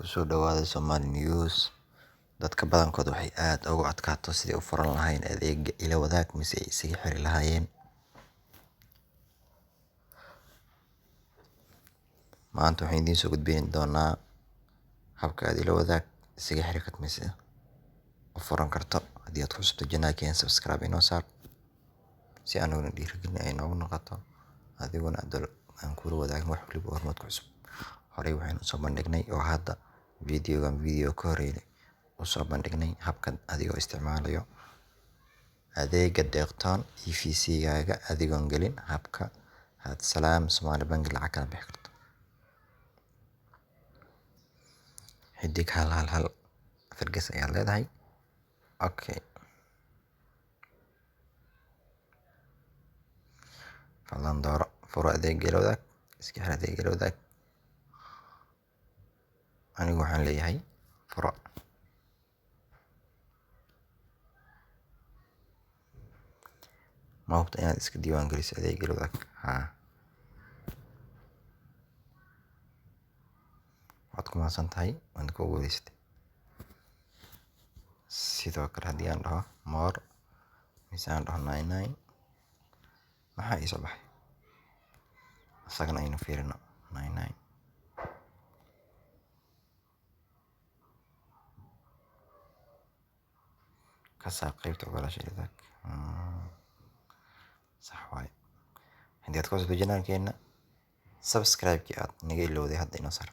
Kusoo dhawaada Somali News. Dadka badankood waxay aad ugu adkaato sidii u furan lahayn adeegga ila wadaag mise ay isaga xiri lahaayeen. Maanta waxaan idiin soo gudbin doonaa habka aad ila wadaag isaga xiri karto mise u furan karto. Haddii aad ku cusubto janaalkeen, subscribe inoo saar si aan ugu dhiirigelin ay noogu noqoto adiguna aan kula wadaagno wax waliba horumar ku cusub. Horey waxaan usoo bandhignay oo hadda video ka horeeyay usoo bandhignay habkan adigoo isticmaalayo adeegga deeqtoon EVC-gaaga adigoon gelin habka aad Salaam Somali Bank lacag kala bixi karto. xidig 111 fargees ayaad leedahay. fadlan dooro furo adeegga ila wadaag, iska xir adeegga ila wadaag. Anigu waxaan leeyahay furo. Ma hubta inaad iska diiwaan geliso adeegga ila wadaag? Waad ku mahadsantahay, waad ku guuleysatay. Sidoo kale haddii aan dhaho more mise aan dhaho 99 maxaa ii soo baxay? Isagana aynu fiirino 99 ka saar qaybta ogolaasha ila wadaag. Sax waaye. Haddii aad ku cusubto janaalkeena, subscribe-kii aad naga ilowday hadda inoo saar.